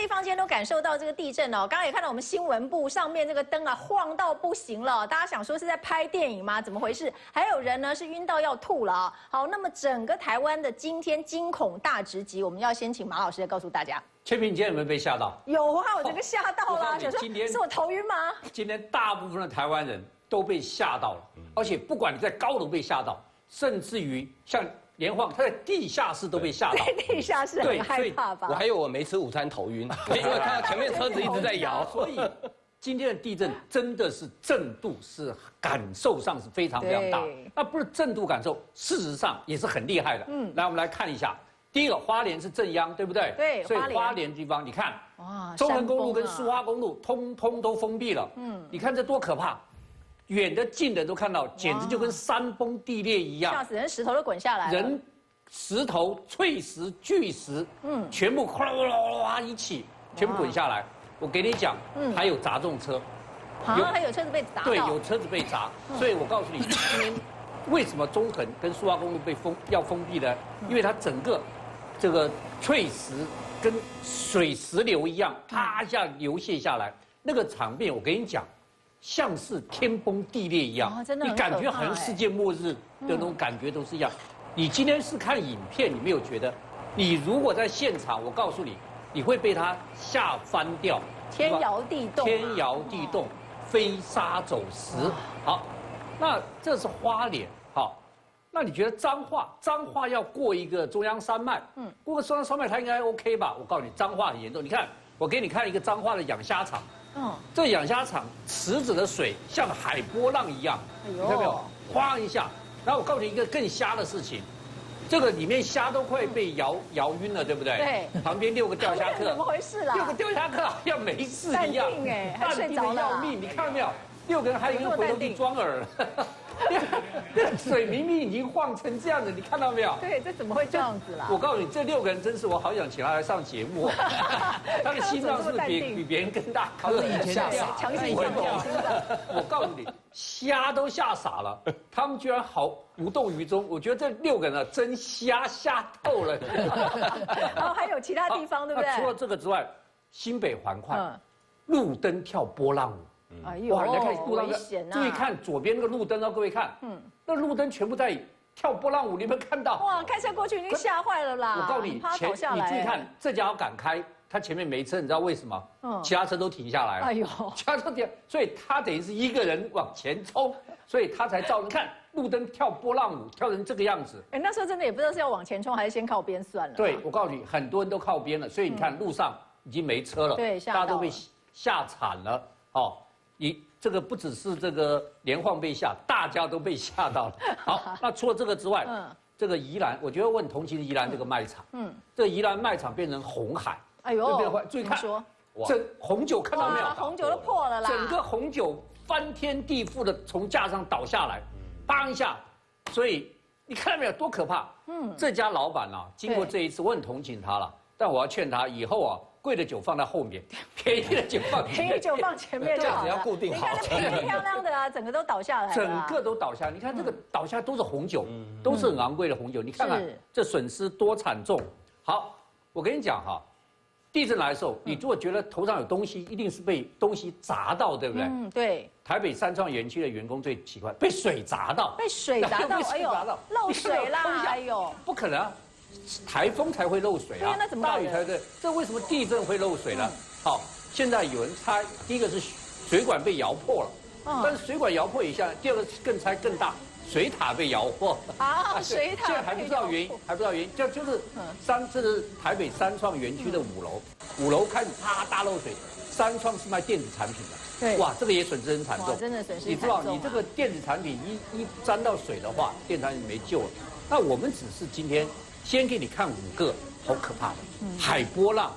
地方今天都感受到这个地震哦，刚刚也看到我们新闻部上面这个灯啊晃到不行了，大家想说是在拍电影吗？怎么回事？还有人呢是晕到要吐了啊！好，那么整个台湾的今天惊恐大直击，我们要先请马老师来告诉大家。千平，你今天有没有被吓到？有啊，我这个吓到了，想说今天是我头晕吗？今天大部分的台湾人都被吓到了，而且不管你在高楼被吓到，甚至于像连晃，他在地下室都被吓到。在地下室很害怕吧？我还以为我没吃午餐头晕，因为看到前面车子一直在摇，所以今天的地震真的是震度是感受上是非常非常大。那不是震度感受，事实上也是很厉害的。来我们来看一下，第一个花莲是震央，对不对？对，所以花莲地方你看，哇，中横公路跟苏花公路通通都封闭了。你看这多可怕！远的近的都看到，简直就跟山崩地裂一样，吓死人，石头都滚下来了。人、石头、碎石、巨石，全部哗啦啦啦啦一起，全部滚下来。我给你讲，还有砸中车，还有车子被砸到。对，有车子被砸。所以我告诉你，今天为什么中横跟苏花公路要封闭呢？因为它整个这个碎石跟水石流一样，啪一下流泻下来，那个场面我跟你讲。像是天崩地裂一样，真的你感觉好像世界末日的那种感觉都是一样。你今天是看影片，你没有觉得？你如果在现场，我告诉你，你会被它吓翻掉，天摇地动，天摇地动，飞沙走石。好，那这是花莲，好，那你觉得彰化要过一个中央山脉，过个中央山脉它应该 OK 吧？我告诉你，彰化很严重。你看，我给你看一个彰化的养虾场。这养虾场池子的水像海波浪一样，你看到没有？哗一下，然后我告诉你一个更瞎的事情，这个里面虾都快被摇晕了，对不对？对。旁边6个钓虾客，怎么回事啦？ 6个钓虾客好像没事一样，淡定哎，还睡着了，要命！你看到没有？6个人还有一个回头去装饵。那水明明已经晃成这样子，你看到没有？对，这怎么会这样子啦？我告诉你，这6个人真是我好想请他来上节目。他的心脏是比别人更大，他是以前吓傻，强行动。我告诉你，虾都吓傻了，他们居然毫无动于衷。我觉得这6个人啊，真吓透了。然后还有其他地方，对不对？除了这个之外，新北环快，路灯跳波浪舞。哎呦，哇！你看路灯，注意看左边那个路灯哦，各位看，那路灯全部在跳波浪舞，你有没有看到？哇，开车过去已经吓坏了啦！我告诉你，你注意看，这家要敢开，他前面没车，你知道为什么？其他车都停下来了。哎呦，其他车停，所以他等于是一个人往前冲，所以他才造成看路灯跳波浪舞，跳成这个样子。哎，那时候真的也不知道是要往前冲还是先靠边算了。对，我告诉你，很多人都靠边了，所以你看路上已经没车了，对，大家都被吓惨了，哦。这个不只是这个连晃被吓，大家都被吓到了。好，那除了这个之外，这个宜兰，我觉得我很同情宜兰这个卖场。这个宜兰卖场变成红海，哎呦，注意看，这红酒看到没有？红酒都破了啦！整个红酒翻天地覆的从架上倒下来，砰一下，所以你看到没有？多可怕！这家老板啊，经过这一次，我很同情他了，但我要劝他以后啊。贵的酒放在后面，便宜的酒放前面。便宜酒放前面就好了。这样子要固定好。你看那漂亮的啊，整个都倒下来了。整个都倒下来，你看这个倒下都是红酒，都是很昂贵的红酒。你看看这损失多惨重。好，我跟你讲哈，地震来的时候，你如果觉得头上有东西，一定是被东西砸到，对不对？对。台北三创园区的员工最奇怪，被水砸到。被水砸到，哎呦，漏水啦！哎呦，不可能啊。台风才会漏水啊，大雨才对。这为什么地震会漏水呢？好，现在有人猜，第一个是水管被摇破了，但是水管摇破一下，第二个更猜更大，水塔被摇破。啊，水塔。现在还不知道原因，就是这是台北三创园区的5楼，5楼开始啪大漏水。三创是卖电子产品的，对，哇，这个也损失很惨重，真的损失。你知道，你这个电子产品一沾到水的话，电子产品没救了。那我们只是今天。先给你看5个，好可怕的海波浪，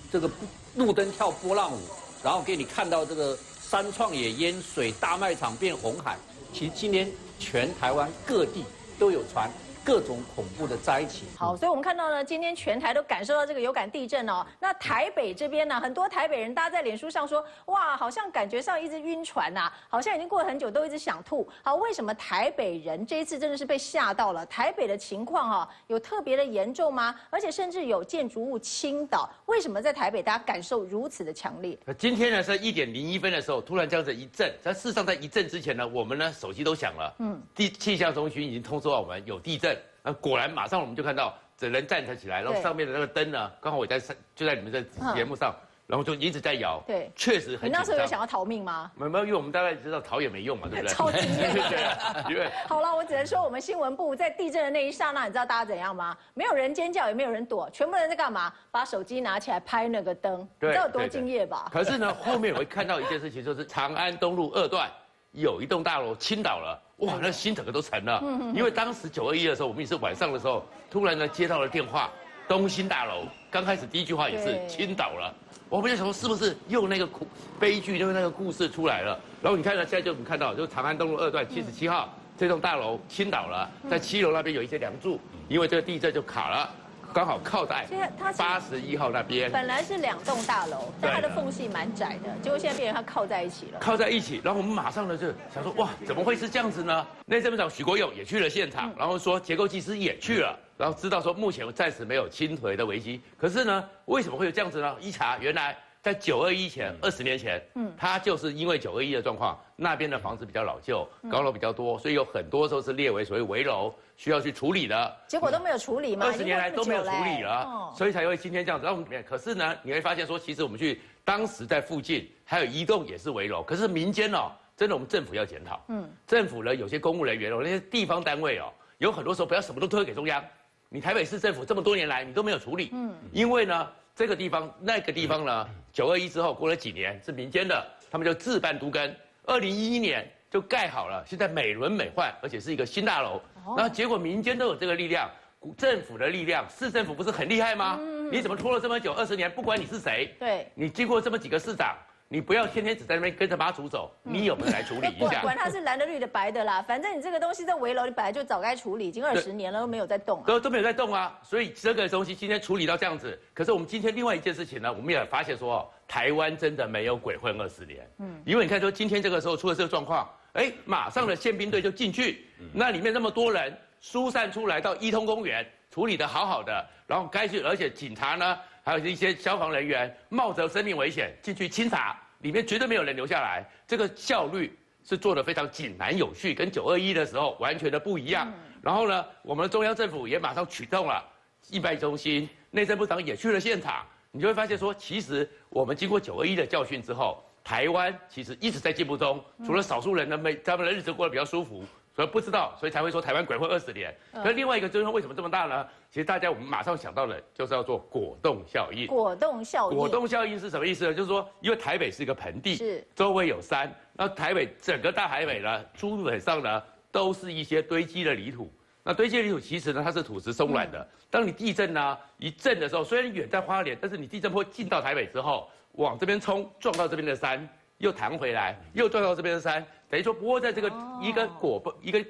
这个路灯跳波浪舞，然后给你看到这个三创也淹水，大卖场变红海。其实今天全台湾各地都有传各种恐怖的灾情。好，所以我们看到呢，今天全台都感受到这个有感地震哦。那台北这边呢，很多台北人大家在脸书上说，哇，好像感觉上一直晕船呐，好像已经过了很久，都一直想吐。好，为什么台北人这一次真的是被吓到了？台北的情况啊，有特别的严重吗？而且甚至有建筑物倾倒，为什么在台北大家感受如此的强烈？今天呢是1:01的时候，突然这样子一震，但事实上在一震之前呢，我们呢手机都响了，气象中心已经通知到我们有地震。果然马上我们就看到整人站起来，然后上面的那个灯呢，刚好我就在你们的节目上，然后就一直在摇。对，确实很紧张。你那时候有想要逃命吗？没有，因为我们大概知道逃也没用嘛，对不对？超惊艳。对，因为好了，我只能说我们新闻部在地震的那一刹那，你知道大家怎样吗？没有人尖叫，也没有人躲，全部人在干嘛？把手机拿起来拍那个灯，你知道有多敬业吧？可是呢，后面我会看到一件事情，就是长安东路2段有一栋大楼倾倒了。哇，那心整个都沉了。因为当时921的时候，我们也是晚上的时候，突然呢接到了电话，东兴大楼刚开始第一句话也是倾倒了。我们就想说是不是又那个悲剧，又那个故事出来了？然后你看呢，现在就我们看到，就长安东路2段77号这栋大楼倾倒了，在7楼那边有一些梁柱，因为这个地震就卡了。刚好靠在81号那边，本来是2栋大楼，但它的缝隙蛮窄的，结果现在变成它靠在一起了。靠在一起，然后我们马上呢就想说，哇，怎么会是这样子呢？内政部长许国勇也去了现场，然后说结构技师也去了，然后知道说目前暂时没有倾颓的危机。可是呢，为什么会有这样子呢？一查，原来在921前20年前，它就是因为921的状况，那边的房子比较老旧，高楼比较多，所以有很多时候是列为所谓危楼。需要去处理的，结果都没有处理嘛，20年来都没有处理了，所以才会今天这样子。然后可是呢，你会发现说，其实我们去当时在附近还有一栋也是危楼，可是民间哦，真的我们政府要检讨，政府呢有些公务人员哦，那些地方单位哦，有很多时候不要什么都推给中央，你台北市政府这么多年来你都没有处理，因为呢这个地方那个地方呢，921之后过了几年是民间的，他们就自办都更，2011年就盖好了，现在美轮美奂，而且是一个新大楼。然后结果民间都有这个力量，政府的力量，市政府不是很厉害吗？你怎么拖了这么久20年？不管你是谁，对，你经过这么几个市长，你不要天天只在那边跟着妈祖走，你有没有来处理一下？管它是蓝的、绿的、白的啦，反正你这个东西在危楼，你本来就早该处理，已经20年了都没有在动，都没有在动啊。所以这个东西今天处理到这样子，可是我们今天另外一件事情呢，我们也发现说，台湾真的没有鬼混20年，因为你看说今天这个时候出了这个状况。马上的宪兵队就进去，那里面那么多人疏散出来到一通公园，处理得好好的，然后该去，而且警察呢，还有一些消防人员冒着生命危险进去清查，里面绝对没有人留下来，这个效率是做得非常井然有序，跟921的时候完全的不一样。然后呢，我们的中央政府也马上启动了疫办中心，内政部长也去了现场，你就会发现说，其实我们经过921的教训之后。台湾其实一直在进步中，除了少数人他们的日子过得比较舒服，所以不知道，所以才会说台湾鬼混20年。可是另外一个就是为什么这么大呢？其实大家我们马上想到的就是要做果冻效应。果冻效应。果冻效应是什么意思呢？就是说，因为台北是一个盆地，是周围有山，那台北整个大台北呢，基本上呢都是一些堆积的泥土。那堆积的泥土其实呢，它是土质松软的。当你地震呢一震的时候，虽然远在花莲，但是你地震波进到台北之后。往这边冲，撞到这边的山，又弹回来，又撞到这边的山，等于说不会在这个一个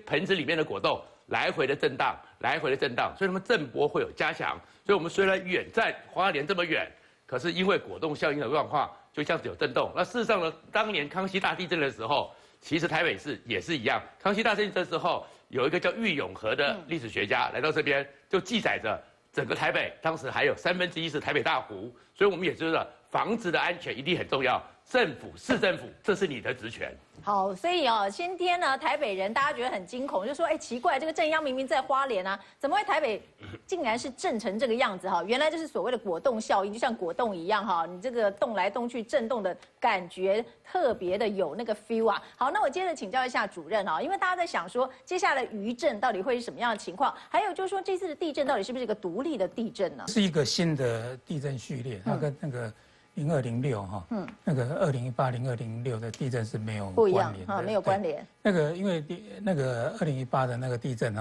盆子里面的果冻来回的震荡，来回的震荡，所以它们震波会有加强。所以我们虽然远在花莲这么远，可是因为果冻效应的状况，就像是有震动。那事实上呢，当年康熙大地震的时候，其实台北市也是一样。康熙大地震的时候，有一个叫郁永和的历史学家来到这边，就记载着整个台北当时还有1/3是台北大湖，所以我们也知道。房子的安全一定很重要，政府、市政府，这是你的职权。好，所以今天呢，台北人大家觉得很惊恐，就说，奇怪，这个震央明明在花莲啊，怎么会台北竟然是震成这个样子哈？原来就是所谓的果冻效应，就像果冻一样哈，你这个动来动去震动的感觉特别的有那个 feel 啊。好，那我接着请教一下主任因为大家在想说，接下来余震到底会是什么样的情况？还有就是说，这次的地震到底是不是一个独立的地震呢？是一个新的地震序列，它跟那个。0206那个2018、0206的地震是没有关联的，没有关联。那个因为那个2018的那个地震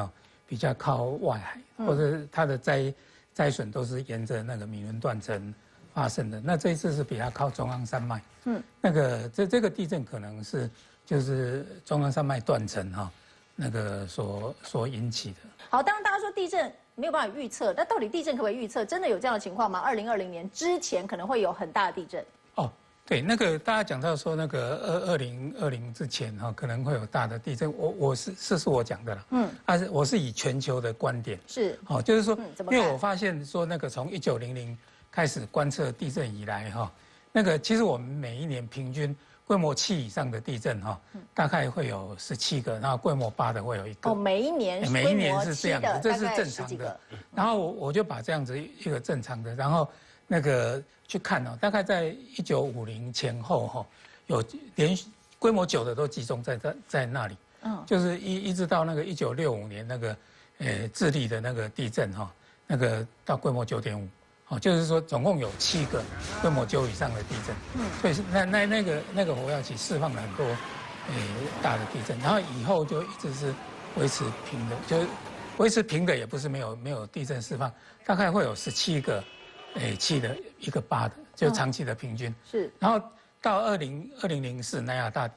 比较靠外海，或者它的灾损都是沿着那个米伦断层发生的。那这一次是比较靠中央山脉，那个这个地震可能是就是中央山脉断层那个所引起的。好，当然大家说地震没有办法预测，那到底地震可不可以预测？真的有这样的情况吗？2020年之前可能会有很大的地震。哦，对，那个大家讲到说那个2020之前哈，可能会有大的地震，我是我讲的啦，但是我是以全球的观点是，哦，就是说，因为我发现说那个从1900开始观测地震以来哈，那个其实我们每一年平均规模7以上的地震哈，大概会有17个，然后规模8的会有1个。哦，每一年是这样的，这是正常的。然后我就把这样子一个正常的，然后那个去看哦，大概在1950前后哈，有连续规模9的都集中在那里。就是一直到那个1965年那个智利的那个地震哈，那个到规模9.5。哦，就是说总共有7个规模9以上的地震，所以那个火药器释放了很多大的地震，然后以后就一直是维持平的，就是维持平的也不是没有地震释放，大概会有17个7的1个8的，就长期的平均。是，然后到2004南亚大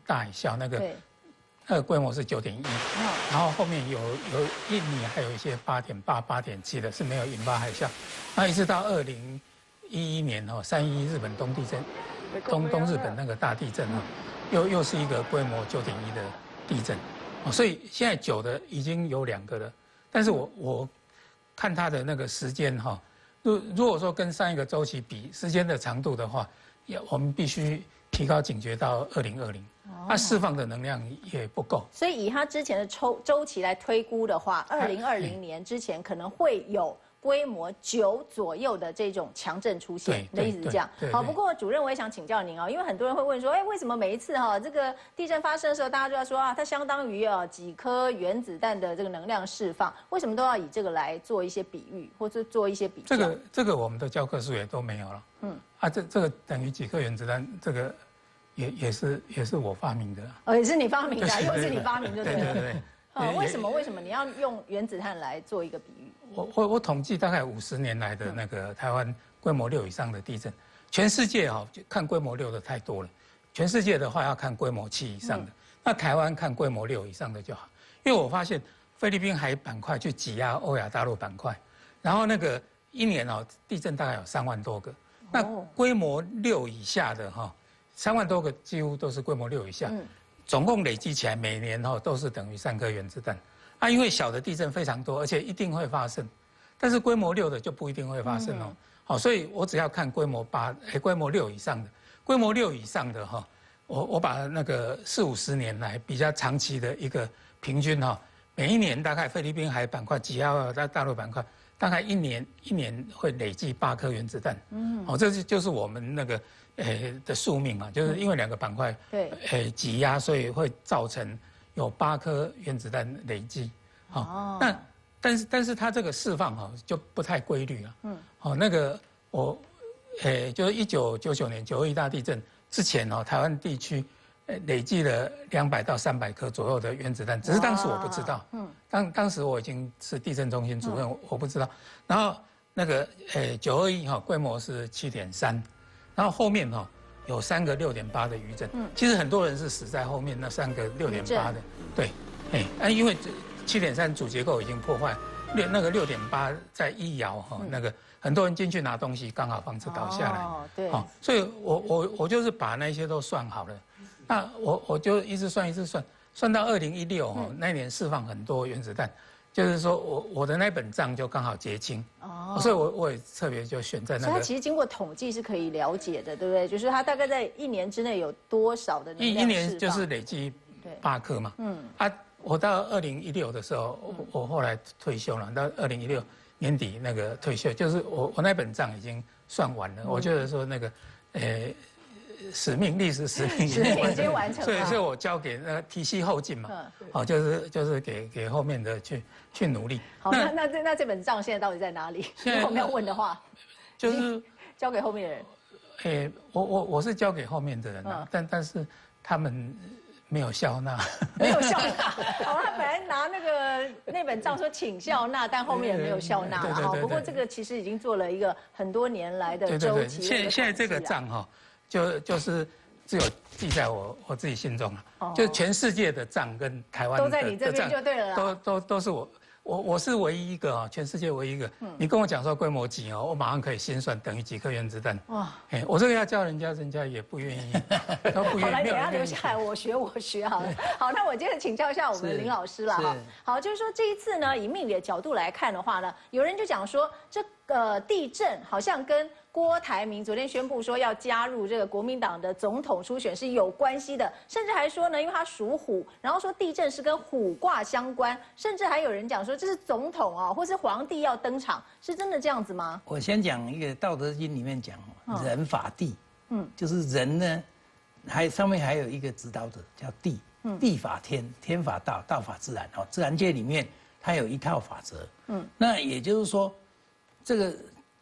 海啸那个规模是9.1，然后后面有印尼还有一些8.8、8.7的是没有引发海啸，那一直到2011年3.1日本东地震，东日本那个大地震又是一个规模9.1的地震，所以现在9的已经有2个了，但是我看它的那个时间如果说跟上一个周期比时间的长度的话，我们必须提高警觉到2020。它释放的能量也不够，所以以它之前的周期来推估的话，2020年之前可能会有规模9左右的这种强震出现。你的意思是这样？好，不过主任我也想请教您因为很多人会问说，为什么每一次这个地震发生的时候，大家就要说它相当于几颗原子弹的这个能量释放，为什么都要以这个来做一些比喻，或者做一些比较？这个我们的教科书也都没有了。这个等于几颗原子弹这个。也是我发明的，也是你发明的，又是你发明的，对。为什么你要用原子弹来做一个比喻？我统计大概50年来的那个台湾规模6以上的地震，全世界看规模6的太多了，全世界的话要看规模7以上的，那台湾看规模6以上的就好，因为我发现菲律宾海板块去挤压欧亚大陆板块，然后那个一年地震大概有3万多个，那规模6以下的3万多个几乎都是规模6以下，总共累积起来每年都是等于3颗原子弹。因为小的地震非常多，而且一定会发生，但是规模6的就不一定会发生所以我只要看规模6以上的，规模6以上的我把那个40-50年来比较长期的一个平均每一年大概菲律宾海板块挤压大陆板块，大概一年会累计8颗原子弹。这就是我们那个。的宿命就是因为2个板块挤压，所以会造成有8颗原子弹累积。那但是它这个释放就不太规律了。那个就是1999年921大地震之前台湾地区累计了200到300颗左右的原子弹，只是当时我不知道。当时我已经是地震中心主任，我不知道。然后那个921规模是7.3。然后后面有3个6.8的余震，其实很多人是死在后面那3个6.8的，对，因为7.3主结构已经破坏，那个6.8在一摇那个很多人进去拿东西，刚好房子倒下来，对，所以我就是把那些都算好了，那我就一直算到2016那年释放很多原子弹。就是说我的那本账就刚好结清，所以我也特别就选在那个。所以它其实经过统计是可以了解的，对不对？就是它大概在1年之内有多少的能量释放？一年就是累积8颗嘛。我到2016的时候，我后来退休了，到2016年底那个退休，就是我那本账已经算完了。我觉得说那个历史使命已经完成了，所以我交给那个体系后进嘛，就是给后面的去努力。好，那这本账现在到底在哪里？如果我们要问的话，就是交给后面的人。我是交给后面的人但是他们没有笑纳，没有笑纳。好，他本来拿那本账说请笑纳，但后面也没有笑纳。好，不过这个其实已经做了一个很多年来的周期。现在这个账就是只有记在我自己心中啊，就全世界的账跟台湾都在你这边就对了啦，都是我是唯一一个啊，全世界唯一一个。你跟我讲说规模几哦，我马上可以心算等于几颗原子弹。哇，我这个要教人家也不愿意，都不愿意。好，来，等一下留下来，我学好了。好，那我接着请教一下我们林老师了哈。好，就是说这一次呢，以命理的角度来看的话呢，有人就讲说这个地震好像跟郭台铭昨天宣布说要加入这个国民党的总统初选是有关系的，甚至还说呢，因为他属虎，然后说地震是跟虎卦相关，甚至还有人讲说这是总统啊，或是皇帝要登场，是真的这样子吗？我先讲一个《道德经》里面讲人法地，就是人呢，上面还有一个指导者叫地，地法天，天法道，道法自然。哦，自然界里面它有一套法则，那也就是说，这个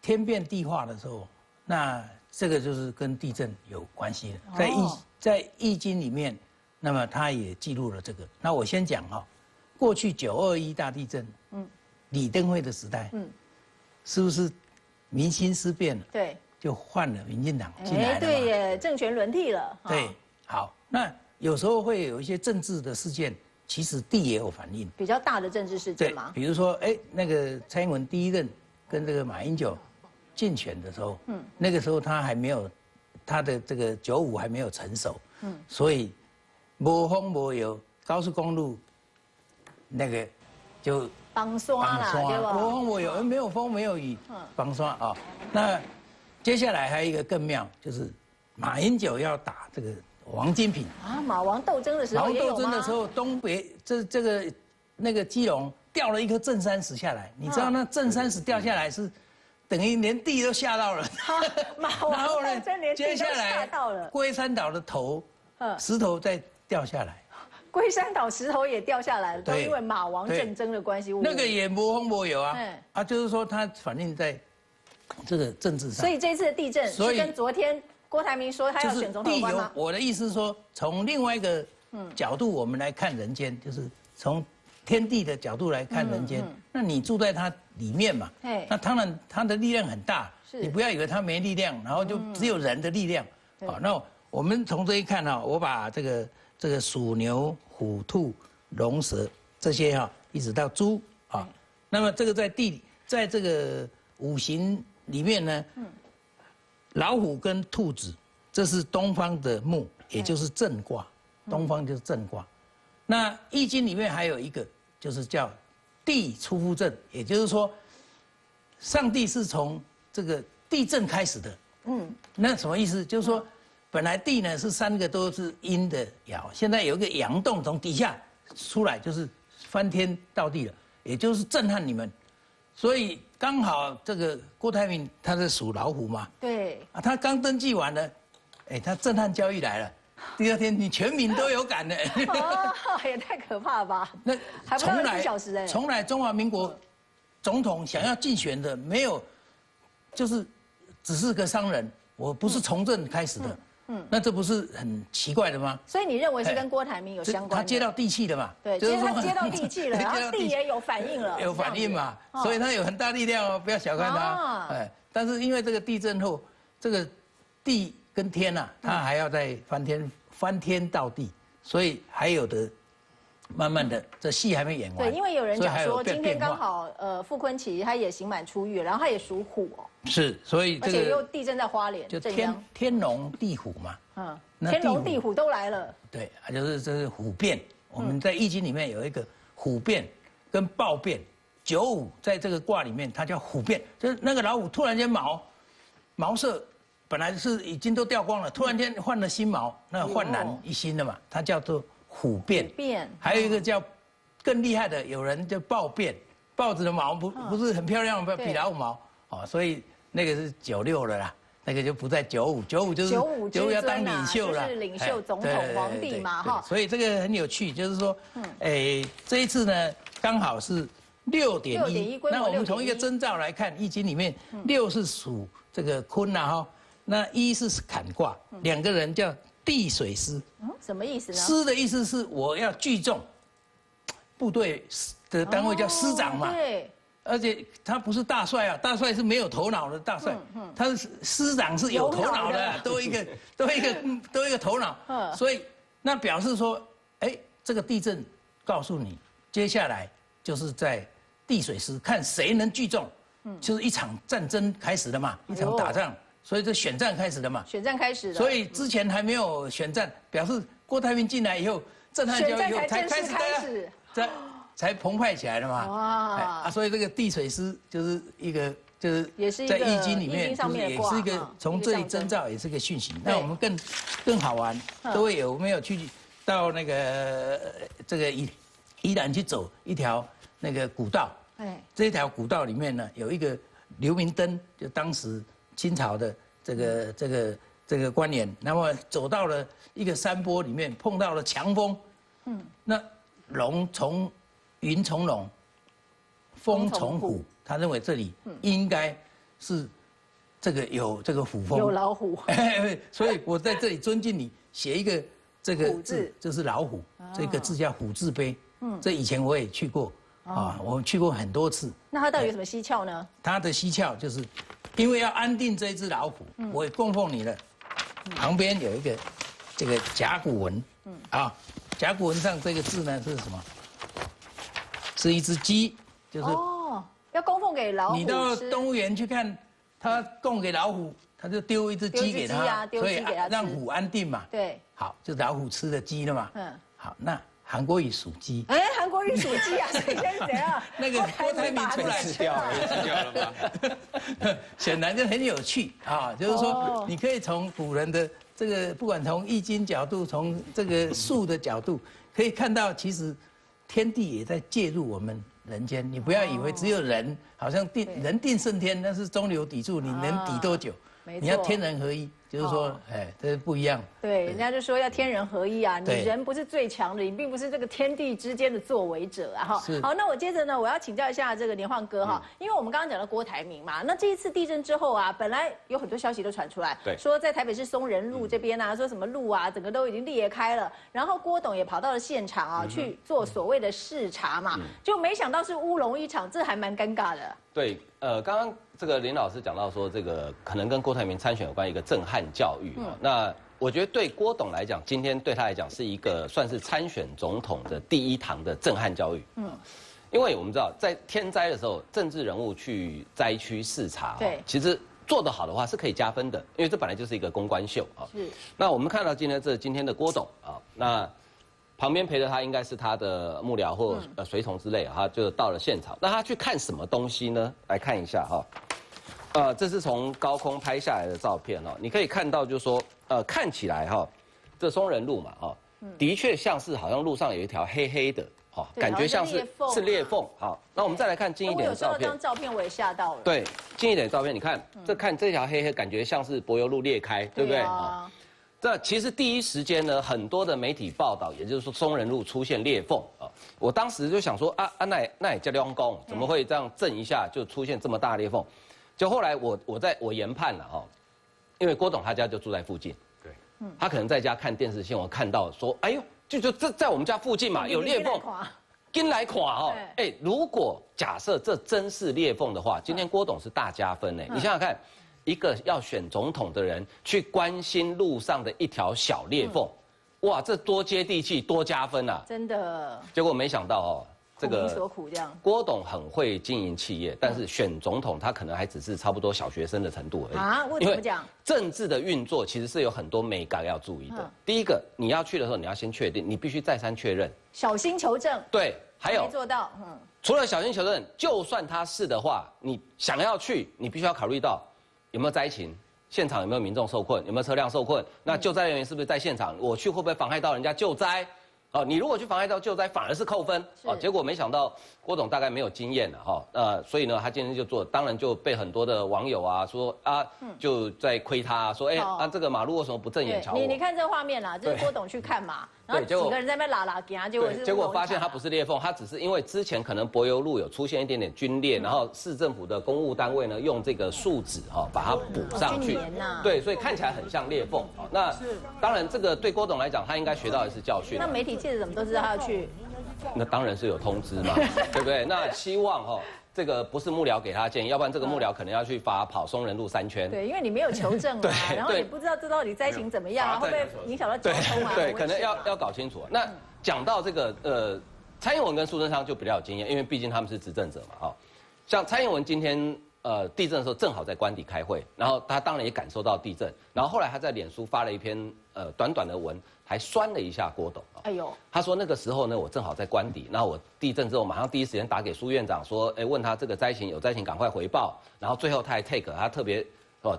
天变地化的时候，那这个就是跟地震有关系的。在易经里面，那么它也记录了这个。那我先讲哈，过去921大地震，李登辉的时代，是不是民心思变了？对，就换了民进党进来了嘛。对耶，政权轮替了。对，好，那有时候会有一些政治的事件，其实地也有反应。比较大的政治事件吗？比如说，那个蔡英文第一任跟这个马英九竞选的时候，那个时候他还没有他的这个95还没有成熟，所以没风没油，高速公路那个就绑刷啦，对吧？没风没油，没有风没有雨，绑刷啊。那接下来还有一个更妙，就是马英九要打这个王金平啊，马王斗争的时候也有吗？马王斗争的时候，东北那个基隆掉了一颗正山石下来，你知道那正山石掉下来是等于连地都吓到了。马王斗争连地都吓到了。龟山岛的头，石头再掉下来。龟山岛石头也掉下来了，都因为马王战争的关系。那个也没风没有啊，就是说它反映在这个政治上。所以这次的地震是跟昨天郭台铭说他要选总统有关吗？我的意思是说，从另外一个角度我们来看人间，就是从天地的角度来看人间。那你住在它里面嘛，那当然它的力量很大，你不要以为它没力量，然后就只有人的力量。好，那我们从这一看啊，我把这个鼠牛虎兔龙蛇这些一直到猪啊，那么这个在这个五行里面呢，老虎跟兔子，这是东方的木，也就是震卦，东方就是震卦。那易经里面还有一个，就是叫地出夫震，也就是说，上帝是从这个地震开始的。那什么意思？就是说，本来地呢是3个都是阴的爻，现在有一个阳洞从底下出来，就是翻天倒地了，也就是震撼你们。所以刚好这个郭台铭他是属老虎嘛，对啊，他刚登记完了，他震撼教育来了，第2天你全民都有感的，也太可怕了吧？那还不到24小时从来中华民国总统想要竞选的没有，就是只是个商人，我不是从政开始的。那这不是很奇怪的吗？所以你认为是跟郭台铭有相关的？他接到地气了嘛？对，他接到地气了，然后地也有反应了，有反应嘛？所以他有很大力量哦，不要小看他。但是因为这个地震后，这个地跟天它还要再翻天倒地，所以还有的慢慢的这戏还没演完。对，因为有人讲说今天刚好傅昆萁他也刑满出狱，然后他也属虎哦。是，所以而且又地震在花莲，就天龙地虎嘛，天龙地虎都来了。对，这是虎变。我们在易经里面有一个虎变跟豹变，95在这个卦里面它叫虎变，就是那个老虎突然间毛色本来是已经都掉光了，突然间换了新毛，那焕然一新了嘛，它叫做虎变。还有一个叫更厉害的，有人叫豹变，豹子的毛不是很漂亮，比老虎毛所以那个是96了啦，那个就不在95就是95要当领袖了，就是领袖、总统、皇帝嘛哈。所以这个很有趣，就是说，这一次呢刚好是6.1，那我们从一个征兆来看，易经里面6是属这个坤哈，那1是坎卦，2个人叫地水师。什么意思呢？师的意思是我要聚众，部队的单位叫师长嘛。对。而且他不是大帅啊，大帅是没有头脑的大帅，他是师长是有头脑的，都一个头脑，所以那表示说，哎，这个地震告诉你，接下来就是在地水师看谁能聚众，就是一场战争开始了嘛，一场打仗，所以这选战开始了嘛，选战开始了，所以之前还没有选战，表示郭台铭进来以后，震撼教育以后才开始，才澎湃起来了嘛！哇！所以这个地水师就是一个，就是也是在易经里面，就是也是一个从这里征兆，也是个讯息。那我们更好玩，各位有没有去到那个这个宜兰去走一条那个古道？这条古道里面呢，有一个刘明灯，就当时清朝的这个官员，那么走到了一个山坡里面，碰到了强风，那龙从云从龙，风从虎，他认为这里应该是有这个虎风，有老虎，所以我在这里尊敬你，写一个这个字，就是老虎，这个字叫虎字碑。这以前我也去过啊，我去过很多次。那它到底有什么蹊跷呢？它的蹊跷就是，因为要安定这只老虎，我也供奉你了。旁边有一个这个甲骨文，甲骨文上这个字呢是什么？是一只鸡，就是要供奉给老虎。你到动物园去看，他供给老虎，他就丢一只鸡给他，所以让虎安定嘛。对，好，就老虎吃的鸡了嘛。好，那韩国瑜属鸡。韩国瑜属鸡啊，所以现在是怎样？那个郭台铭出来吃掉了吗？显然就很有趣啊，就是说你可以从古人的这个，不管从易经角度，从这个术的角度，可以看到其实天地也在介入我们人间。你不要以为只有人，好像人定胜天，那是中流砥柱，你能抵多久？你要天人合一，就是说，这是不一样。对，人家就说要天人合一啊，你人不是最强的，你并不是这个天地之间的作为者啊。好，那我接着呢，我要请教一下这个连晃哥哈，因为我们刚刚讲到郭台铭嘛，那这一次地震之后啊，本来有很多消息都传出来，说在台北市松仁路这边啊，说什么路啊，整个都已经裂开了，然后郭董也跑到了现场啊，去做所谓的视察嘛，就没想到是乌龙一场，这还蛮尴尬的。对，刚刚这个林老师讲到说，这个可能跟郭台铭参选有关一个震撼教育啊。那我觉得对郭董来讲，今天对他来讲是一个算是参选总统的第一堂的震撼教育。因为我们知道在天灾的时候，政治人物去灾区视察，其实做得好的话是可以加分的，因为这本来就是一个公关秀啊。那我们看到今天的郭董啊，那旁边陪着他应该是他的幕僚或随从之类，他就到了现场。那他去看什么东西呢？来看一下哈，这是从高空拍下来的照片哦。你可以看到，就是说，看起来哈，这松仁路嘛，的确像是好像路上有一条黑黑的，感觉像是裂缝。好，那我们再来看近一点的照片。这张照片我也吓到了。对，近一点的照片，你看这条黑黑，感觉像是柏油路裂开，对不对？这其实第一时间呢，很多的媒体报道，也就是说松仁路出现裂缝啊。我当时就想说那也叫亮工，怎么会这样震一下就出现这么大裂缝？就后来我研判了因为郭董他家就住在附近，对，他可能在家看电视新闻看到说，哎呦，就这在我们家附近嘛，有裂缝，跟来垮如果假设这真是裂缝的话，今天郭董是大加分你想想看。一个要选总统的人去关心路上的一条小裂缝，哇，这多接地气，多加分啊！真的。结果没想到这个所苦这样。郭董很会经营企业，但是选总统他可能还只是差不多小学生的程度而已啊？为什么讲？政治的运作其实是有很多美感要注意的。第一个，你要去的时候，你要先确定，你必须再三确认，小心求证。对，还有没做到。除了小心求证，就算他是的话，你想要去，你必须要考虑到。有没有灾情？现场有没有民众受困？有没有车辆受困？那救灾人员是不是在现场？我去会不会妨害到人家救灾？你如果去妨害到救灾，反而是扣分。结果没想到郭董大概没有经验了所以呢，他今天就做，当然就被很多的网友说就在亏他说，这个马路为什么不正眼瞧我？你看这画面啦，这是郭董去看嘛。然后几个人在那边拉给他，结果发现它不是裂缝，它只是因为之前可能柏油路有出现一点点皲裂，然后市政府的公务单位呢用这个树脂把它补上去，对，所以看起来很像裂缝。那当然这个对郭董来讲，他应该学到一次教训。那媒体记者怎么都知道他要去？那当然是有通知嘛，对不对？那希望这个不是幕僚给他建议，要不然这个幕僚可能要去罚跑松仁路3圈。对，因为你没有求证啊，然后也不知道这到底灾情怎么样啊，会不会影响到交通啊？对，可能要搞清楚。那讲到这个蔡英文跟苏贞昌就比较有经验，因为毕竟他们是执政者嘛，哈。像蔡英文今天地震的时候正好在官邸开会，然后他当然也感受到地震，然后后来他在脸书发了一篇短短的文，还酸了一下郭董。哎呦，他说那个时候呢，我正好在官邸，然后我地震之后马上第一时间打给苏院长说，问他这个灾情有灾情赶快回报，然后最后他还 take 他特别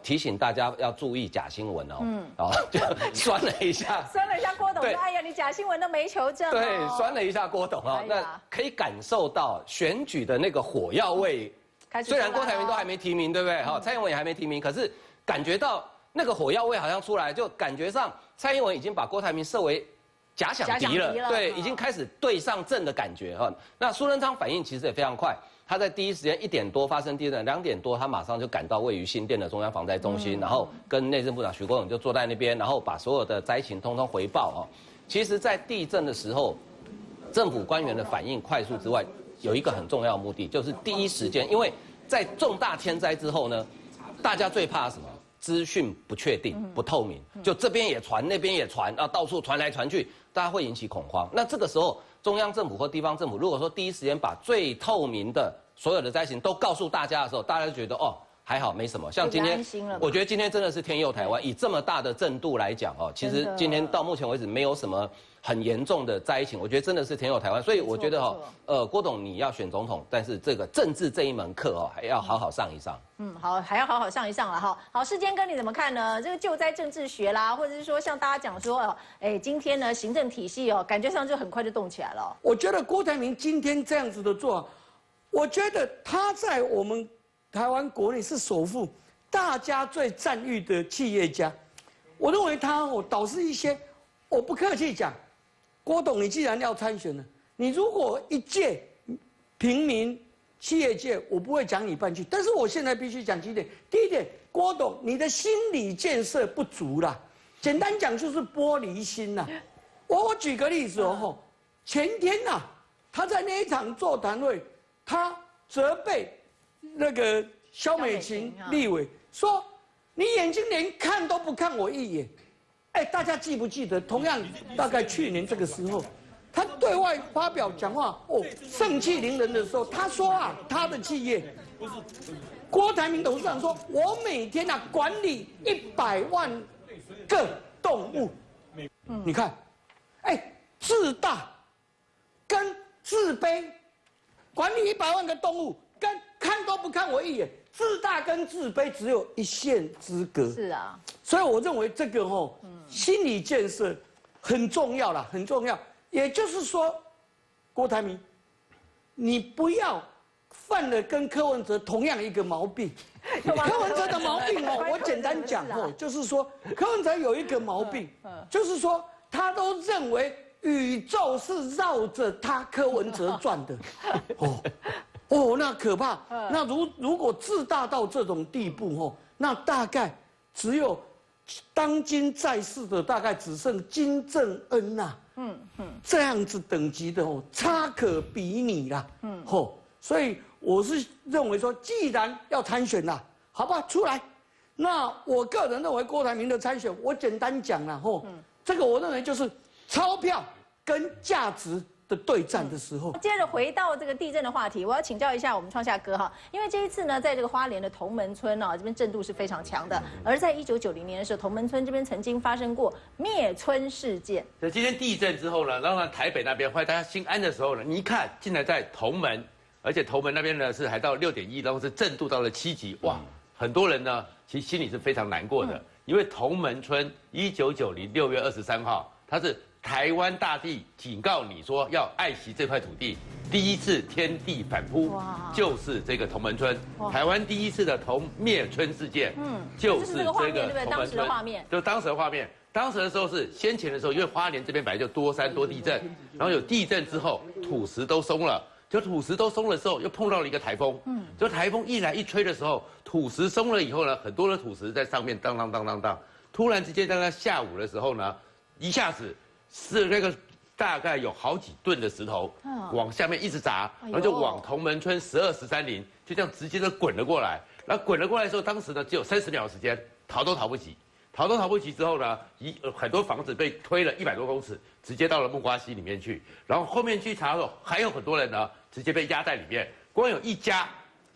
提醒大家要注意假新闻哦，然后就酸了一下，酸了一下郭董说，哎呀，你假新闻都没求证。对，酸了一下郭董啊，那可以感受到选举的那个火药味。虽然郭台铭都还没提名，对不对？好，蔡英文也还没提名，可是感觉到那个火药味好像出来，就感觉上蔡英文已经把郭台铭设为假想敌了，对，已经开始对上阵的感觉哈。那苏贞昌反应其实也非常快，他在第一时间1点多发生地震，2点多他马上就赶到位于新店的中央防灾中心，然后跟内政部长徐国勇就坐在那边，然后把所有的灾情通通回报哦。其实，在地震的时候，政府官员的反应快速之外，有一个很重要的目的，就是第一时间，因为在重大天灾之后呢，大家最怕什么？资讯不确定、不透明，就这边也传，那边也传，啊，到处传来传去，大家会引起恐慌。那这个时候，中央政府或地方政府，如果说第一时间把最透明的所有的灾情都告诉大家的时候，大家就觉得哦，还好没什么。像今天，我觉得今天真的是天佑台湾，以这么大的震度来讲哦，其实今天到目前为止没有什么很严重的灾情，我觉得真的是天佑台湾。所以我觉得郭董你要选总统，但是这个政治这一门课哦，还要好好上一上。好，还要好好上一上了哈。好，世坚哥你怎么看呢？这个救灾政治学啦，或者是说像大家讲说今天呢行政体系感觉上就很快就动起来了。我觉得郭台铭今天这样子的做，我觉得他在我们台湾国内是首富，大家最赞誉的企业家。我认为他导致一些，我不客气讲，郭董你既然要参选了，你如果一届平民企业界，我不会讲你半句，但是我现在必须讲几点。第一点，郭董你的心理建设不足啦，简单讲就是玻璃心啦。我举个例子前天他在那一场座谈会，他责备那个萧美琴立委说，你眼睛连看都不看我一眼。大家记不记得？同样大概去年这个时候，他对外发表讲话盛气凌人的时候，他说他的企业郭台铭董事长说，我每天管理100万个动物。你看，自大跟自卑，管理100万个动物，跟看都不看我一眼，自大跟自卑只有一线之隔。是啊，所以我认为这个心理建设很重要啦，很重要。也就是说，郭台铭，你不要犯了跟柯文哲同样一个毛病。柯文哲的毛病我简单讲就是说，柯文哲有一个毛病，就是说他都认为宇宙是绕着他柯文哲转的。那可怕。那如果自大到这种地步那大概只有当今在世的大概只剩金正恩这样子等级的差可比拟啦。所以我是认为说，既然要参选啦，好吧，出来。那我个人认为郭台铭的参选，我简单讲啦这个我认为就是钞票跟价值的对战的时候。接着回到这个地震的话题，我要请教一下我们创夏哥因为这一次呢，在这个花莲的同门村这边震度是非常强的，而在1990年的时候，同门村这边曾经发生过灭村事件。所以今天地震之后呢，让台北那边后来大家心安的时候呢，你一看竟然在同门，而且同门那边呢是还到6.1，然后是震度到了7级，哇，很多人呢其实心里是非常难过的，因为同门村1990 6月23号，它是台湾大地警告你说要爱惜这块土地，第一次天地反扑，就是这个同门村，台湾第一次的同灭村事件，就是这个同门村，就当时的画面。当时的时候是先前的时候，因为花莲这边本来就多山多地震，然后有地震之后土石都松了，就土石都松了之后，又碰到了一个台风，就台风一来一吹的时候，土石松了以后呢，很多的土石在上面当，突然之间在下午的时候呢，一下子是那个大概有好几吨的石头往下面一直砸，然后就往同门村12、13陵就这样直接的滚了过来。然后滚了过来的时候，当时呢只有30秒的时间，逃都逃不及。逃都逃不及之后呢，很多房子被推了100多公尺，直接到了木瓜溪里面去。然后后面去查的时候，还有很多人呢，直接被压在里面。光有一家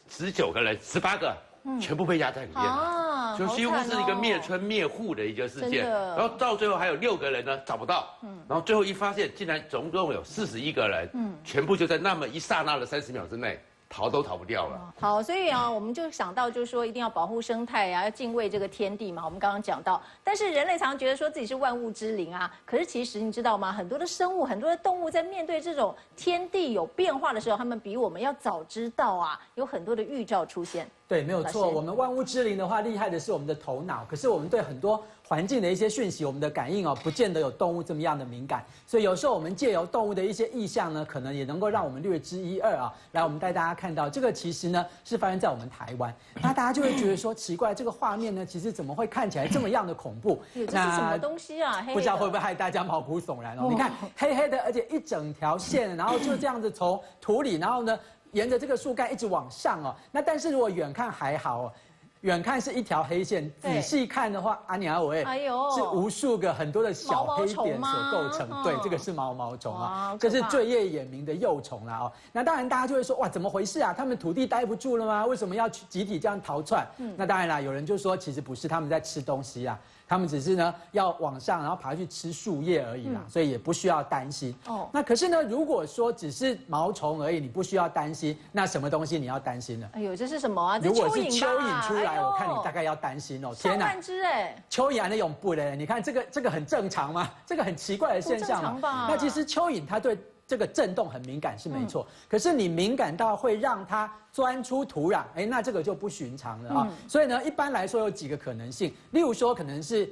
19个人，18个全部被压在里面了，就几乎是一个灭村灭户的一个事件。然后到最后还有6个人呢找不到，然后最后一发现，竟然总共有41个人，全部就在那么一刹那的30秒之内。逃都逃不掉了。好，所以啊，我们就想到，就是说一定要保护生态啊，要敬畏这个天地嘛。我们刚刚讲到，但是人类常常觉得说自己是万物之灵啊，可是其实你知道吗？很多的生物、很多的动物在面对这种天地有变化的时候，他们比我们要早知道啊，有很多的预兆出现。对，没有错。我们万物之灵的话，厉害的是我们的头脑，可是我们对很多环境的一些讯息，我们的感应不见得有动物这么样的敏感。所以有时候我们借由动物的一些意象呢，可能也能够让我们略知一二啊。来，我们带大家看到这个，其实呢是发生在我们台湾。那大家就会觉得说奇怪，这个画面呢，其实怎么会看起来这么样的恐怖？这是什么东西啊？不知道会不会害大家毛骨悚然哦？你看黑黑的，而且一整条线，然后就这样子从土里，然后呢，沿着这个树干一直往上哦。那但是如果远看还好哦，远看是一条黑线，仔细看的话，阿娘我是无数个很多的小黑点所构成。对，这个是毛毛虫啊，这是醉叶眼明的幼虫啦哦。那当然大家就会说，哇，怎么回事啊？他们土地待不住了吗？为什么要集体这样逃窜？那当然啦，有人就说其实不是，他们在吃东西啦。他们只是呢要往上，然后爬去吃树叶而已啦，所以也不需要担心。哦，那可是呢，如果说只是毛虫而已，你不需要担心，那什么东西你要担心呢？哎呦，这是什么啊？如果是蚯蚓出来，我看你大概要担心哦。天哪，上万只哎！蚯蚓还能永不嘞？你看这个很正常吗？这个很奇怪的现象嘛。那其实蚯蚓它对这个震动很敏感是没错，可是你敏感到会让它钻出土壤，那这个就不寻常了啊。所以呢，一般来说有几个可能性，例如说可能是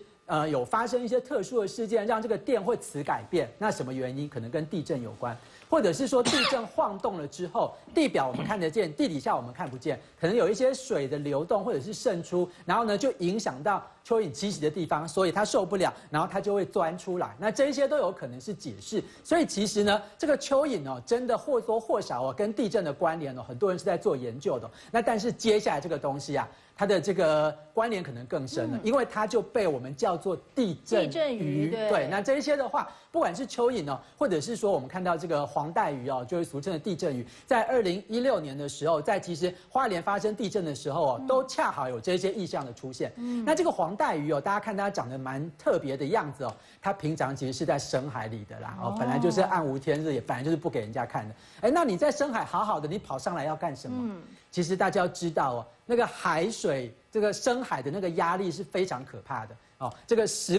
有发生一些特殊的事件，让这个电或磁改变，那什么原因？可能跟地震有关。或者是说地震晃动了之后，地表我们看得见，地底下我们看不见，可能有一些水的流动或者是渗出，然后呢就影响到蚯蚓栖息的地方，所以它受不了，然后它就会钻出来。那这些都有可能是解释。所以其实呢，这个蚯蚓真的或多或少跟地震的关联很多人是在做研究的。那但是接下来这个东西啊，它的这个关联可能更深了，因为它就被我们叫做地震鱼。对，那这一些的话，不管是蚯蚓或者是说我们看到这个黄带鱼就是俗称的地震鱼，在2016年的时候，在其实花莲发生地震的时候都恰好有这些异象的出现。那这个黄带鱼大家看它长得蛮特别的样子它平常其实是在深海里的啦本来就是暗无天日，也本来就是不给人家看的。那你在深海好好的，你跑上来要干什么？其实大家要知道那个海水，这个深海的那个压力是非常可怕的这个10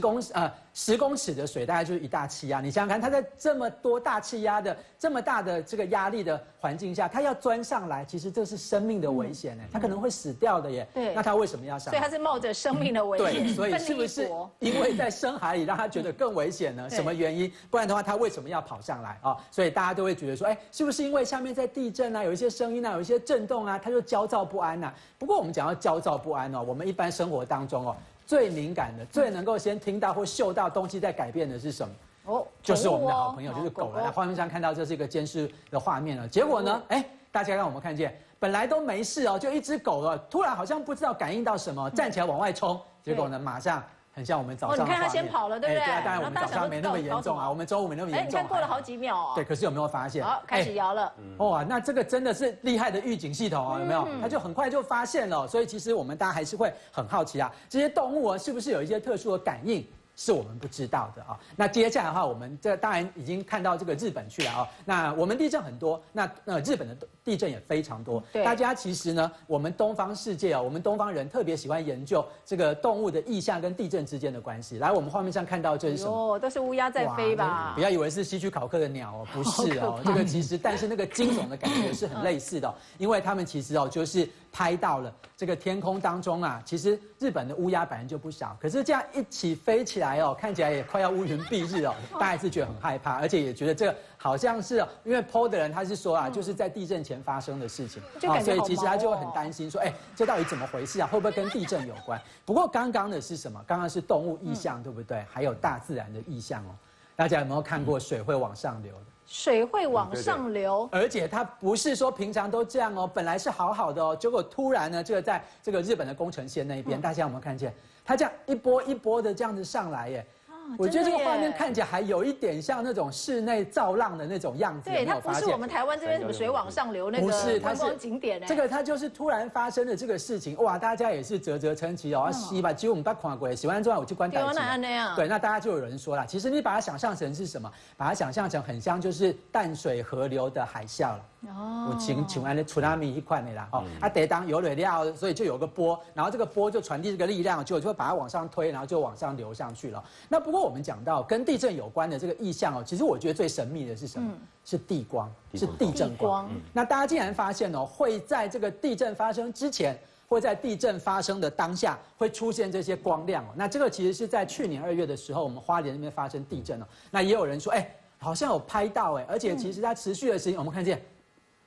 公尺的水大概就是1大气压，你想想看，它在这么多大气压的这么大的这个压力的环境下，它要钻上来，其实这是生命的危险它可能会死掉的耶。对，那它为什么要上来？所以它是冒着生命的危险。对，所以是不是因为在深海里让它觉得更危险呢？什么原因？不然的话，它为什么要跑上来所以大家都会觉得说，是不是因为下面在地震啊，有一些声音啊，有一些震动啊，它就焦躁不安不过我们讲到焦躁不安我们一般生活当中最敏感的、最能够先听到或嗅到东西在改变的是什么？就是我们的好朋友，就是狗了。那画面上看到这是一个监视的画面结果呢，大家让我们看见，本来都没事就一只狗突然好像不知道感应到什么，站起来往外冲，结果呢，马上。很像我们早上的画面。你看他先跑了，对不对？对啊，当然我们早上没那么严重我们中午没那么严重。你看过了好几秒对，可是有没有发现？好，开始摇了。哇，那这个真的是厉害的预警系统有没有？它就很快就发现了，所以其实我们大家还是会很好奇这些动物是不是有一些特殊的感应？是我们不知道的那接下来的话，我们这当然已经看到这个日本去了那我们地震很多，那日本的地震也非常多。大家其实呢，我们东方世界我们东方人特别喜欢研究这个动物的意象跟地震之间的关系。来，我们画面上看到这是什么？都是乌鸦在飞吧？不要以为是希区考克的鸟不是这个其实，但是那个惊悚的感觉是很类似的因为他们其实就是拍到了这个天空当中其实日本的乌鸦本来就不小，可是这样一起飞起来看起来也快要乌云蔽日大家还是觉得很害怕，而且也觉得这个好像是因为 PO 的人他是说就是在地震前发生的事情所以其实他就会很担心说，这到底怎么回事会不会跟地震有关？不过刚刚的是什么？刚刚是动物意象对不对？还有大自然的意象大家有没有看过水会往上流的？水会往上流，而且它不是说平常都这样哦，本来是好好的哦，结果突然呢，这个在这个日本的宫城县那边，大家有没有看见？它这样一波一波的这样子上来耶。我觉得这个画面看起来还有一点像那种室内造浪的那种样子，对，它不是我们台湾这边什么水往上流那个观光景点这个它就是突然发生的这个事情，哇，大家也是啧啧称奇哦。其实我们不看过，喜欢之外我去观台那对，那大家就有人说了，其实你把它想象成是什么？把它想象成很像就是淡水河流的海啸了。哦，我请完了楚拉米一块的啦，它得当有水料，所以就有个波，然后这个波就传递这个力量，就会把它往上推，然后就往上流上去了。那不过我们讲到跟地震有关的这个意象哦，其实我觉得最神秘的是什么？是地光，是地震光。那大家竟然发现哦，会在这个地震发生之前，会在地震发生的当下会出现这些光亮哦。那这个其实是在去年2月的时候，我们花莲那边发生地震哦。那也有人说，好像有拍到而且其实它持续的时间，我们看见。